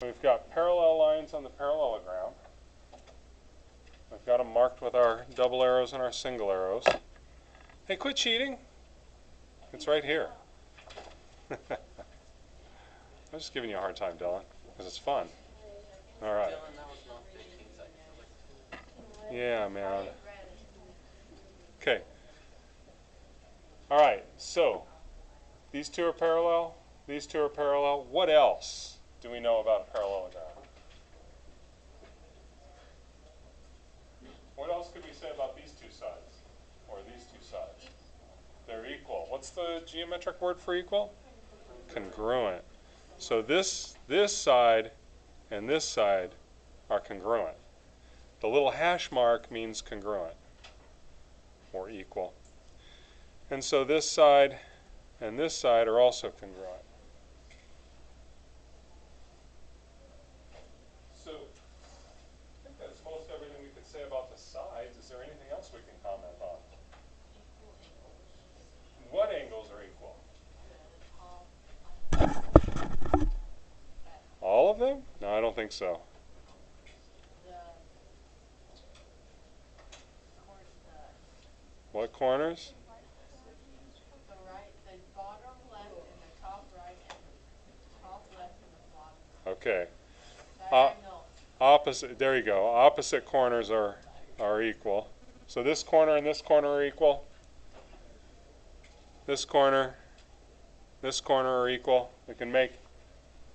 We've got parallel lines on the parallelogram. We've got them marked with our double arrows and our single arrows. Hey, quit cheating. It's right here. I'm just giving you a hard time, Dylan, because it's fun. All right. Dylan, that was not 15 seconds. Yeah, man. Okay. All right, so these two are parallel. These two are parallel. What else do we know about a parallelogram? What else could we say about these two sides, or these two sides? They're equal. What's the geometric word for equal? Congruent. So this side and this side are congruent. The little hash mark means congruent or equal. And so this side and this side are also congruent. So I think that's most everything we could say about the sides. Is there anything else we can comment on? What angles are equal? All of them? No, I don't think so. What corners? The bottom left and the top right and the top left and the bottom right. Okay. Diagonal. Opposite. There you go. Opposite corners are equal. So this corner and this corner are equal. This corner are equal. We can make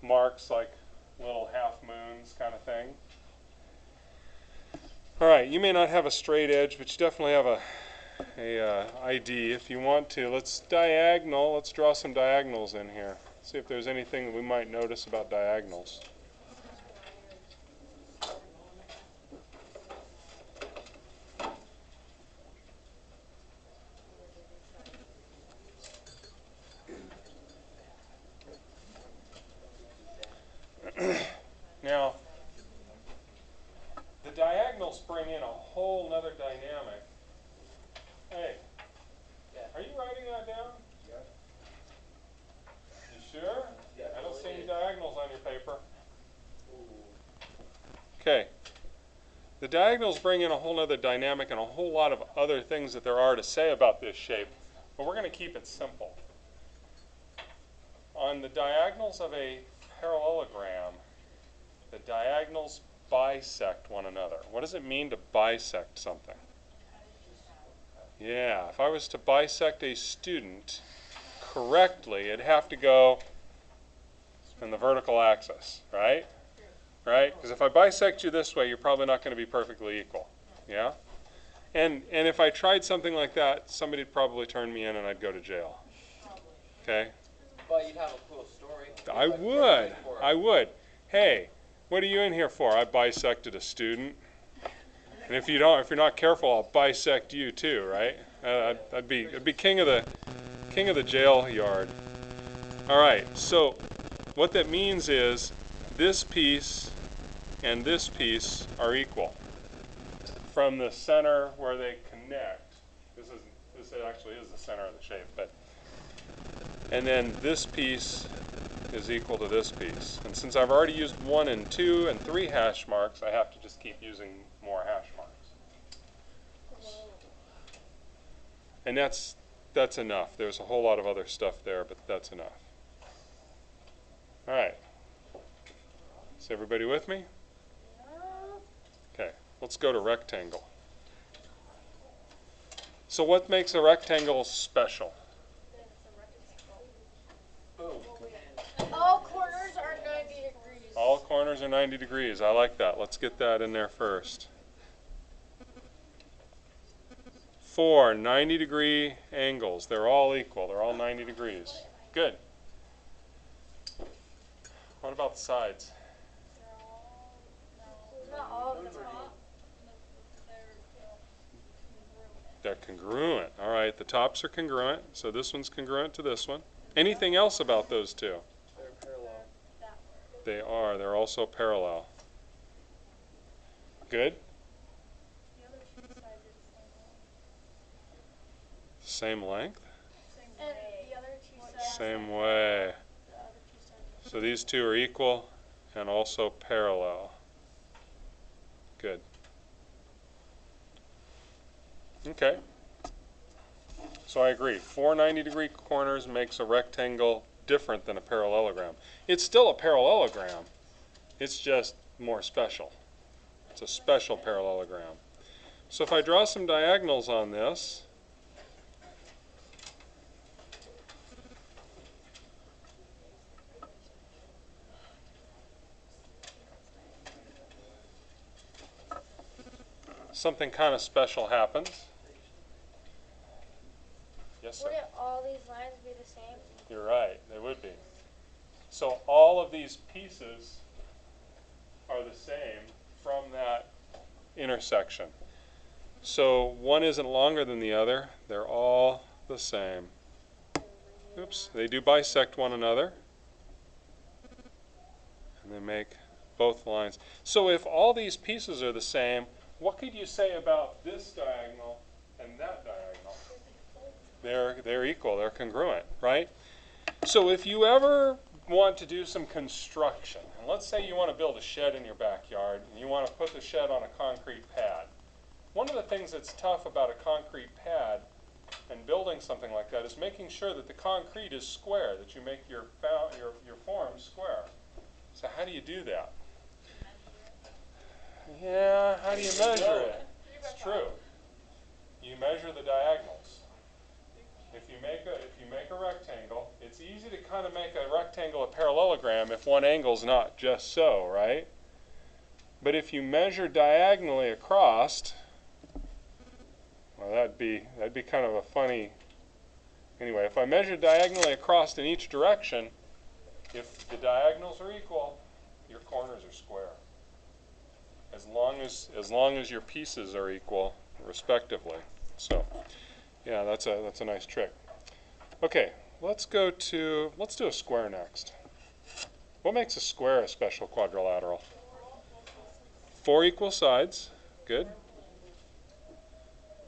marks like little half moons kind of thing. All right. You may not have a straight edge, but you definitely have a ID if you want to. Let's diagonal. Let's draw some diagonals in here. See if there's anything that we might notice about diagonals. Now, the diagonals bring in a whole nother dynamic. Hey, are you writing that down? Yeah. You sure? Yeah, I don't really see any is. diagonals on your paper. Ooh. Okay. The diagonals bring in a whole other dynamic and a whole lot of other things that there are to say about this shape, but we're going to keep it simple. On the diagonals of a parallelogram, the diagonals bisect one another. What does it mean to bisect something? Yeah, if I was to bisect a student correctly, it'd have to go in the vertical axis, right? Right? Because if I bisect you this way, you're probably not going to be perfectly equal. Yeah? And if I tried something like that, somebody'd probably turn me in and I'd go to jail. Okay? But you'd have a cool story. I would. I would. Hey, what are you in here for? I bisected a student. And if you're not careful, I'll bisect you too, right? I'd be king of the jail yard. All right. So what that means is this piece and this piece are equal from the center where they connect. This actually is the center of the shape, and then this piece is equal to this piece. And since I've already used 1 and 2 and 3 hash marks, I have to just keep using more hash marks. And that's enough. There's a whole lot of other stuff there, but that's enough. All right. Is everybody with me? Okay, let's go to rectangle. So what makes a rectangle special? All corners are 90 degrees. All corners are 90 degrees. I like that. Let's get that in there first. 4 90-degree angles. They're all equal. They're all 90 degrees. Good. What about the sides? Not all of them. They're congruent. All right, the tops are congruent. So this one's congruent to this one. Anything else about those two? They're parallel. They are. They're also parallel. Good. Same length? And the other two sides. Same way. So these two are equal, and also parallel. Good. Okay. So I agree. 4 90-degree corners makes a rectangle different than a parallelogram. It's still a parallelogram. It's just more special. It's a special parallelogram. So if I draw some diagonals on this, something kind of special happens. Yes, sir? Wouldn't all these lines be the same? You're right, they would be. So all of these pieces are the same from that intersection. So one isn't longer than the other. They're all the same. Oops, they do bisect one another. And they make both lines. So if all these pieces are the same, what could you say about this diagonal and that diagonal? They're equal, they're congruent, right? So if you ever want to do some construction, and let's say you want to build a shed in your backyard and you want to put the shed on a concrete pad. One of the things that's tough about a concrete pad and building something like that is making sure that the concrete is square, that you make your form square. So how do you do that? Yeah, how do you measure it? It's true. You measure the diagonals. If you make a rectangle, it's easy to kind of make a rectangle a parallelogram if one angle's not just so, right? But if you measure diagonally across, well, that'd be kind of a funny. Anyway, if I measure diagonally across in each direction, if the diagonals are equal, your corners are square. As long as your pieces are equal, respectively. So, yeah, that's a nice trick. Okay, let's do a square next. What makes a square a special quadrilateral? 4 equal sides. Good.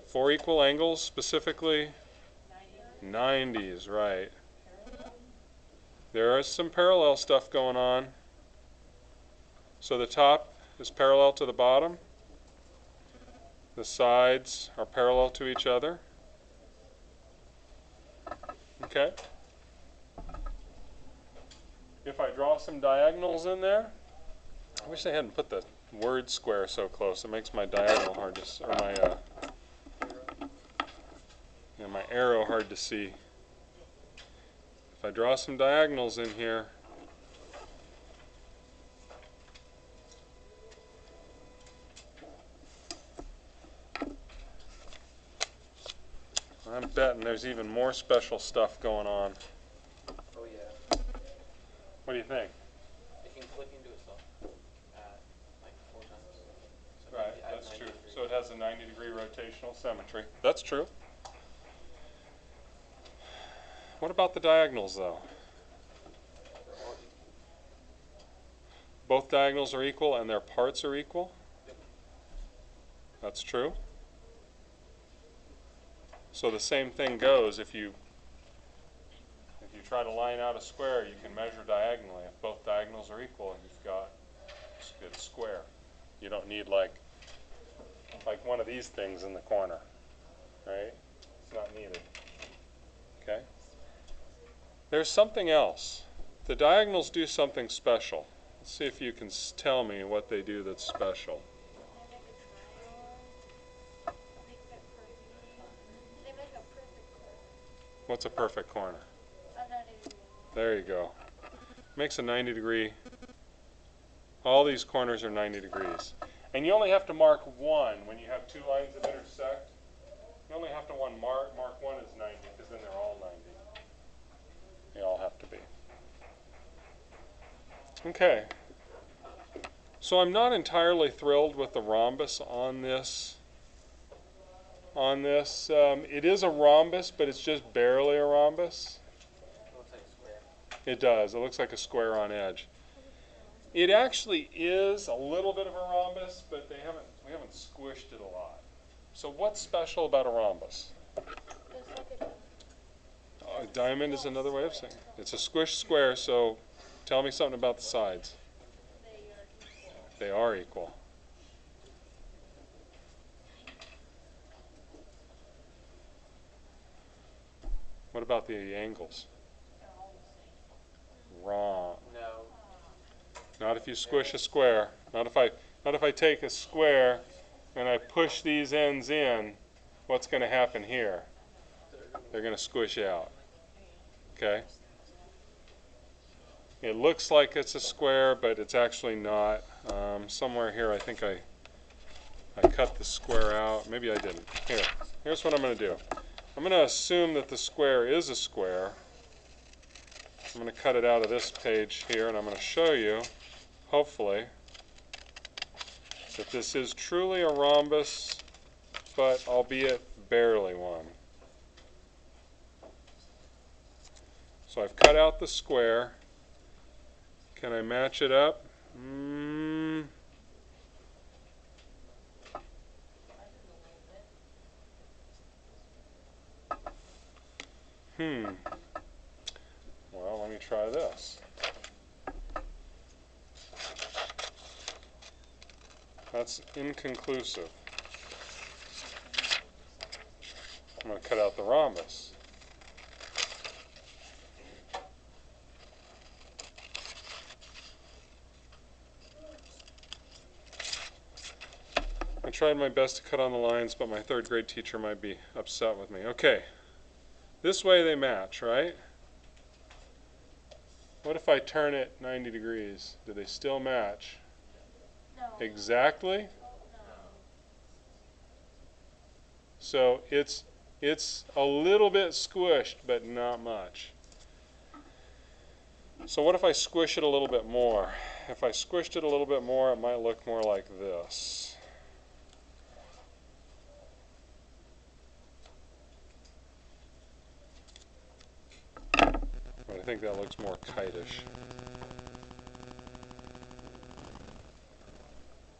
4 equal angles, specifically 90s, right. There is some parallel stuff going on. So the top is parallel to the bottom. The sides are parallel to each other. Okay. If I draw some diagonals in there, I wish they hadn't put the word square so close. It makes my diagonal hard to, or my arrow hard to see. If I draw some diagonals in here, I'm betting there's even more special stuff going on. Oh yeah. What do you think? It can do itself. Like 4 times. So Right, it adds that's 90 true. degrees. So it has a 90-degree rotational symmetry. That's true. What about the diagonals, though? They're all equal. Both diagonals are equal and their parts are equal? Yep. That's true. So the same thing goes if you try to line out a square, you can measure diagonally. If both diagonals are equal, you've got it's square. You don't need like one of these things in the corner, right? It's not needed. Okay? There's something else. The diagonals do something special. Let's see if you can tell me what they do that's special. They make a perfect corner. What's a perfect corner? A 90 degree. There you go. Makes a 90-degree. All these corners are 90 degrees. And you only have to mark one when you have 2 lines that intersect. You only have to mark one as 90 because then they're all 90. They all have to be. Okay. So I'm not entirely thrilled with the rhombus on this. It is a rhombus, but it's just barely a rhombus. It looks like a square. It does. It looks like a square on edge. It actually is a little bit of a rhombus, but we haven't squished it a lot. So what's special about a rhombus? Just like a diamond. A diamond is another way of saying it. It's a squished square, so tell me something about the sides. They are equal. What about the angles? They're all the same. Wrong. No. Not if you squish a square. Not if I take a square and I push these ends in, what's going to happen here? They're going to squish out. Okay? It looks like it's a square, but it's actually not. Somewhere here I think I cut the square out. Maybe I didn't. Here's what I'm going to do. I'm going to assume that the square is a square. I'm going to cut it out of this page here, and I'm going to show you, hopefully, that this is truly a rhombus, but albeit barely one. So I've cut out the square. Can I match it up? Well, let me try this. That's inconclusive. I'm going to cut out the rhombus. I tried my best to cut on the lines, but my third grade teacher might be upset with me. Okay, this way they match, right? What if I turn it 90 degrees? Do they still match? No. Exactly? No. So it's a little bit squished, but not much. So what if I squish it a little bit more? If I squished it a little bit more, it might look more like this. But I think that looks more kite-ish.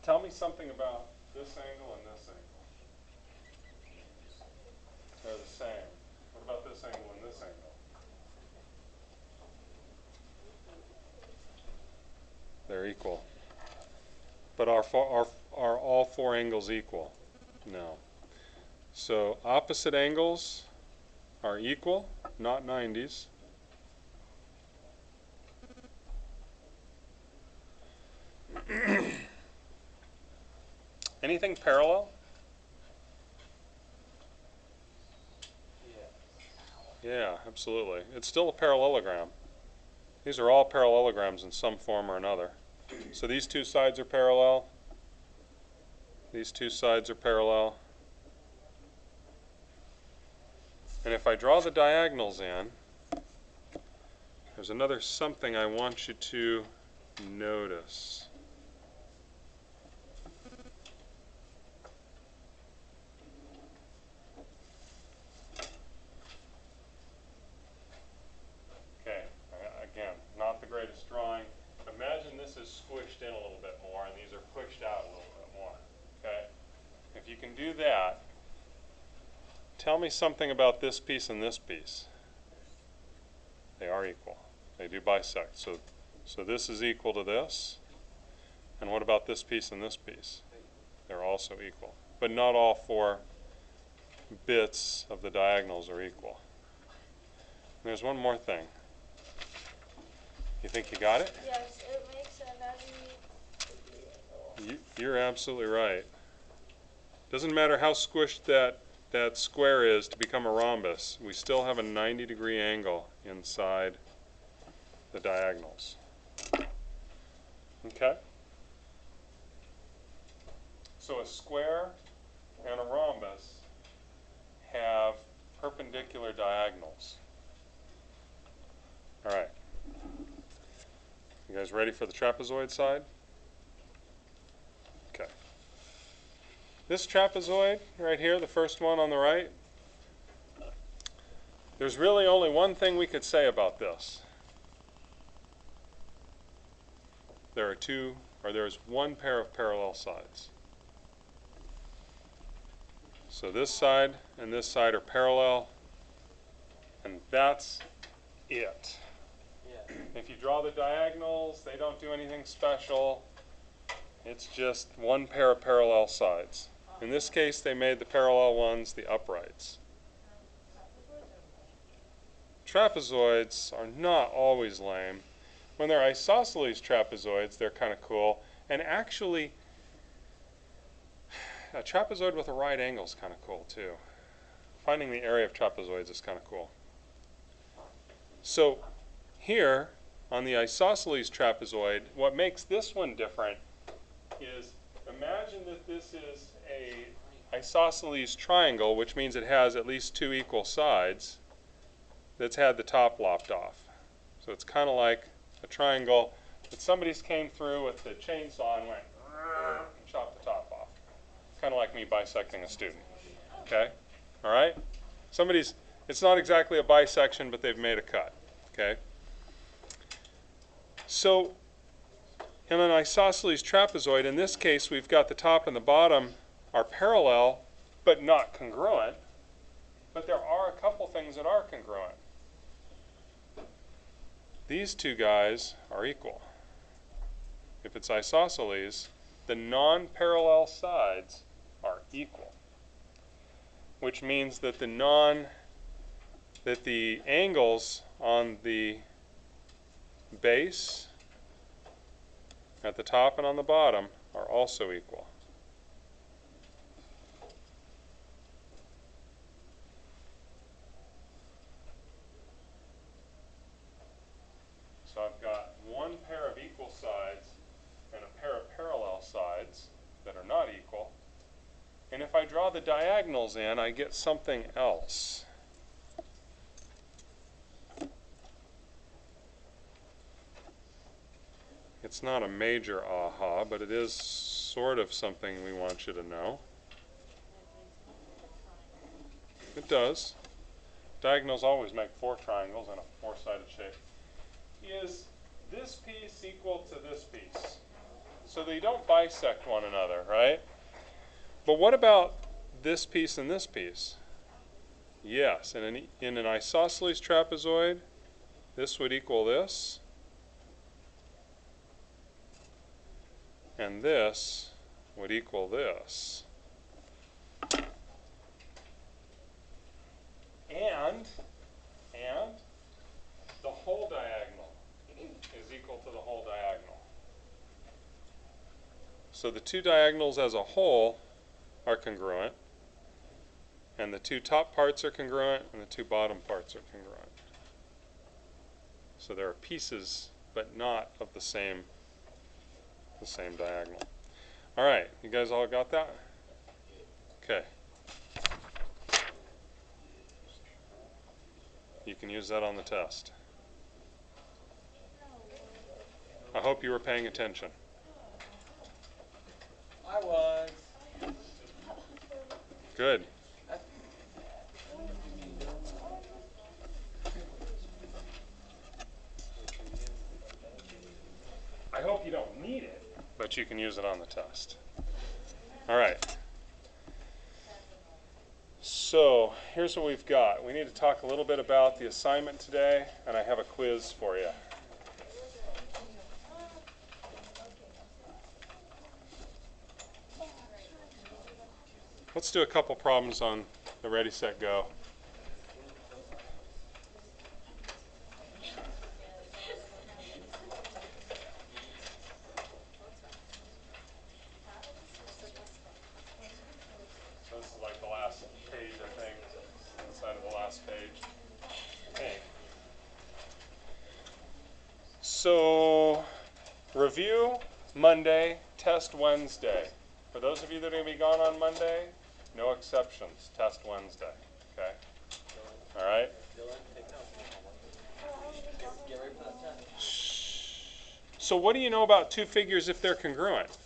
Tell me something about this angle and this angle. They're the same. What about this angle and this angle? They're equal. But are all four angles equal? No. So opposite angles are equal, not 90s. Anything parallel? Yeah, absolutely. It's still a parallelogram. These are all parallelograms in some form or another. So these two sides are parallel. These two sides are parallel. And if I draw the diagonals in, there's another something I want you to notice. Okay, again, not the greatest drawing. Imagine this is squished in a little bit more and these are pushed out a little bit more. Okay? If you can do that, tell me something about this piece and this piece. They are equal. They do bisect. So this is equal to this. And what about this piece and this piece? They're also equal. But not all four bits of the diagonals are equal. And there's one more thing. You think you got it? Yes, it makes a 90 degree angle. You're absolutely right. Doesn't matter how squished that square is to become a rhombus. We still have a 90-degree angle inside the diagonals. Okay? So a square and a rhombus have perpendicular diagonals. All right. You guys ready for the trapezoid side? Okay. This trapezoid right here, the first one on the right, there's really only one thing we could say about this. There's one pair of parallel sides. So this side and this side are parallel, and that's it. Yeah. If you draw the diagonals, they don't do anything special. It's just one pair of parallel sides. In this case, they made the parallel ones the uprights. Trapezoids are not always lame. When they're isosceles trapezoids, they're kind of cool. And actually, a trapezoid with a right angle is kind of cool too. Finding the area of trapezoids is kind of cool. So here, on the isosceles trapezoid, what makes this one different is, imagine that this is a isosceles triangle, which means it has at least two equal sides, that's had the top lopped off. So it's kind of like a triangle that somebody's came through with the chainsaw and went and chopped the top off. Kind of like me bisecting a student. Okay? All right? It's not exactly a bisection, but they've made a cut. Okay? So in an isosceles trapezoid, in this case, we've got the top and the bottom are parallel, but not congruent. But there are a couple things that are congruent. These two guys are equal. If it's isosceles, the non-parallel sides are equal, which means that the angles on the base, at the top and on the bottom, are also equal. So I've got one pair of equal sides and a pair of parallel sides that are not equal. And if I draw the diagonals in, I get something else. It's not a major aha, but it is sort of something we want you to know. It does. Diagonals always make four triangles in a four-sided shape. Is this piece equal to this piece? So they don't bisect one another, right? But what about this piece and this piece? Yes, in an isosceles trapezoid, this would equal this, and this would equal this. And the whole diagonal is equal to the whole diagonal. So the two diagonals as a whole are congruent, and the two top parts are congruent, and the two bottom parts are congruent. So there are pieces, but not of the same diagonal. All right, you guys all got that? Okay. You can use that on the test. I hope you were paying attention. I was. Good. I hope you don't need it, but you can use it on the test. All right. So here's what we've got. We need to talk a little bit about the assignment today, and I have a quiz for you. Let's do a couple problems on the Ready, Set, Go. So this is like the last page, I think, inside of the last page. Okay. So, review Monday, test Wednesday. For those of you that are going to be gone on Monday, no exceptions, test Wednesday. Okay? All right? Dylan, take notes. Get ready for that test. So what do you know about two figures if they're congruent?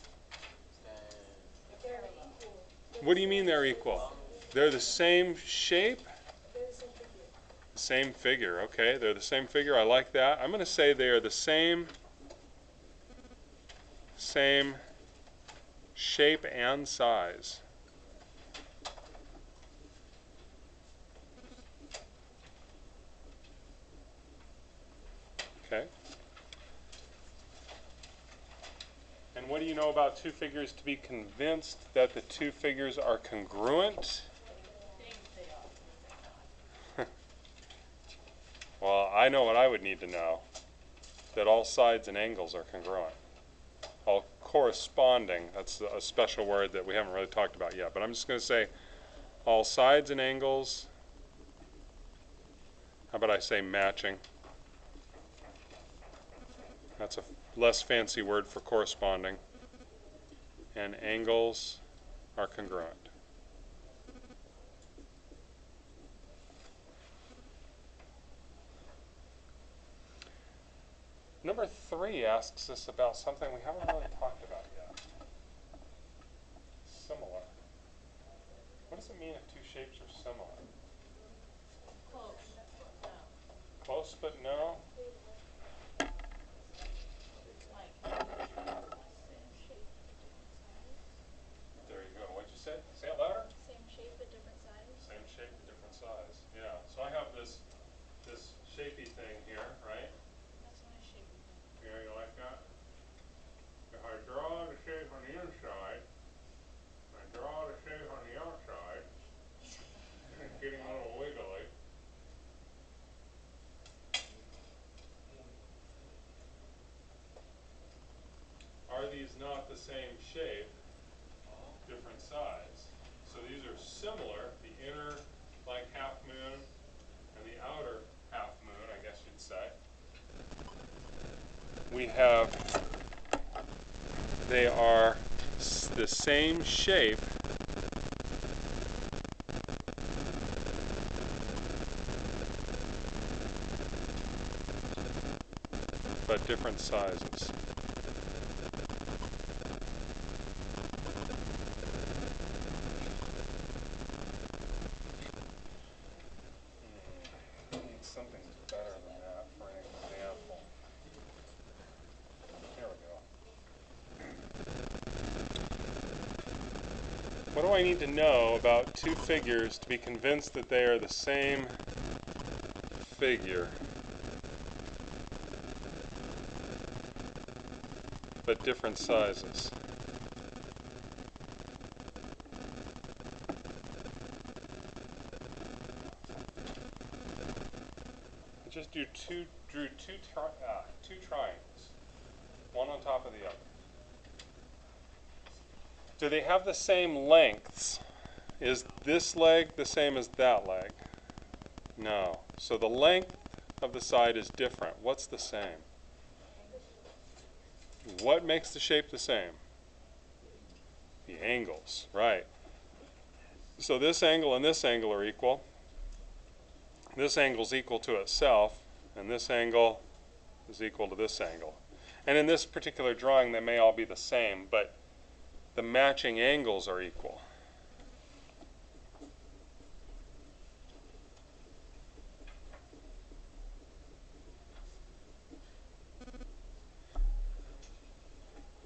What do you mean they're equal? They're the same shape? Same figure, okay. They're the same figure. I like that. I'm going to say they are the same shape and size. Okay. And And what do you know about two figures to be convinced that the two figures are congruent? Think they are. Well, I know what I would need to know. That all sides and angles are congruent. All corresponding, that's a special word that we haven't really talked about yet, but I'm just going to say all sides and angles, how about I say matching? That's a less fancy word for corresponding. And angles are congruent. Number 3 asks us about something we haven't really talked about yet. Similar. What does it mean if two shapes are similar? Close. No. Close but no? Like, Same shape but different size. There you go. What'd you say? Say it louder. Same shape but different size. Same shape but different size. Yeah. So I have this shapey thing here, right? That's not a shape. Yeah, you like that? If I draw the shape on the inside, I draw the shape on the outside, it's getting a little wiggly. Are these not the same shape, different size? So these are similar, the inner like half moon and the outer half moon, I guess you'd say. We have, they are the same shape, but different sizes. I need something better than that for an example. Here we go. What do I need to know about two figures to be convinced that they are the same figure, but different sizes? I just drew two triangles, one on top of the other. Do they have the same lengths? Is this leg the same as that leg? No. So the length of the side is different. What's the same? What makes the shape the same? The angles, right. So this angle and this angle are equal. This angle is equal to itself, and this angle is equal to this angle. And in this particular drawing, they may all be the same, but the matching angles are equal.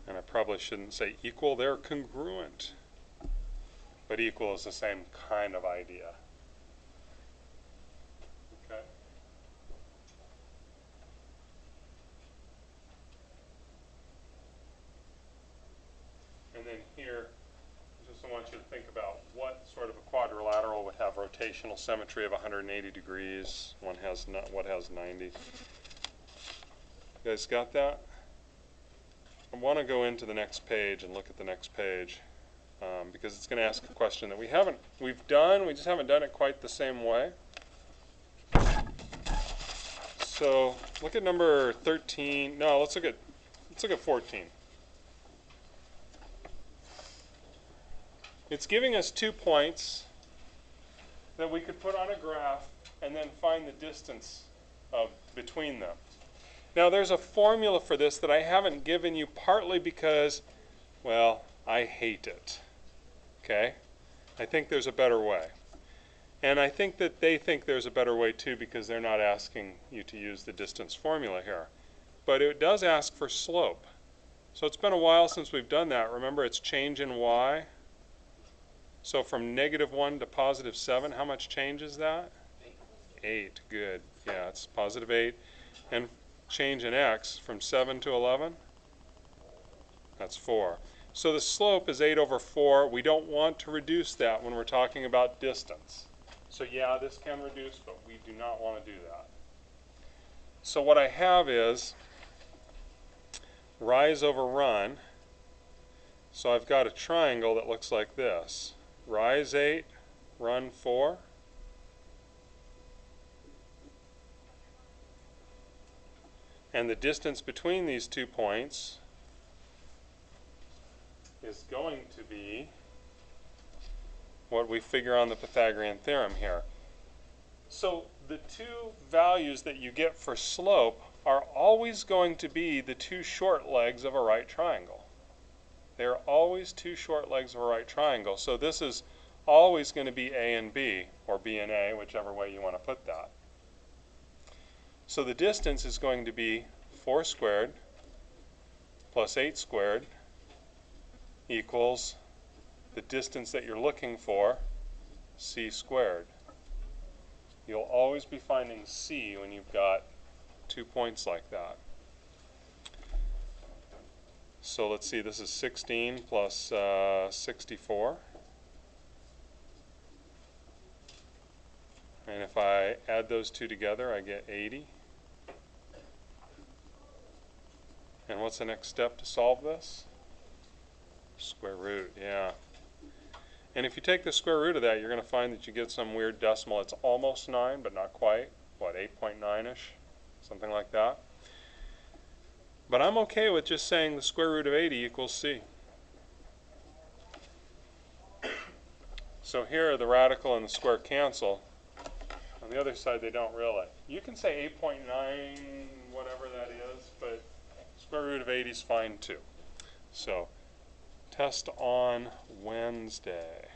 And I probably shouldn't say equal, they're congruent. But equal is the same kind of idea. Okay? And then here, just I want you to think about what sort of a quadrilateral would have rotational symmetry of 180 degrees. One has what has 90. You guys got that? I want to go into the next page and look at the next page because it's going to ask a question that we just haven't done it quite the same way. So look at number 13. No, let's look at 14. It's giving us 2 points that we could put on a graph and then find the distance between them. Now there's a formula for this that I haven't given you, partly because, well, I hate it. Okay? I think there's a better way. And I think that they think there's a better way too, because they're not asking you to use the distance formula here. But it does ask for slope. So it's been a while since we've done that. Remember, it's change in y. So from -1 to +7, how much change is that? 8. Good. Yeah, it's +8. And change in x from 7 to 11? That's 4. So the slope is 8 over 4. We don't want to reduce that when we're talking about distance. So yeah, this can reduce, but we do not want to do that. So what I have is rise over run. So I've got a triangle that looks like this. Rise 8, run 4. And the distance between these 2 points is going to be what we figure on the Pythagorean theorem here. So the 2 values that you get for slope are always going to be the 2 short legs of a right triangle. They are always 2 short legs of a right triangle. So this is always going to be A and B, or B and A, whichever way you want to put that. So the distance is going to be 4 squared plus 8 squared equals the distance that you're looking for, C squared. You'll always be finding C when you've got 2 points like that. So let's see, this is 16 plus 64. And if I add those 2 together, I get 80. And what's the next step to solve this? Square root, yeah. And if you take the square root of that, you're going to find that you get some weird decimal. It's almost 9, but not quite. What, 8.9-ish? Something like that. But I'm okay with just saying the square root of 80 equals C. So here the radical and the square cancel. On the other side, they don't really. You can say 8.9, whatever that is, but square root of 80 is fine too. So, test on Wednesday.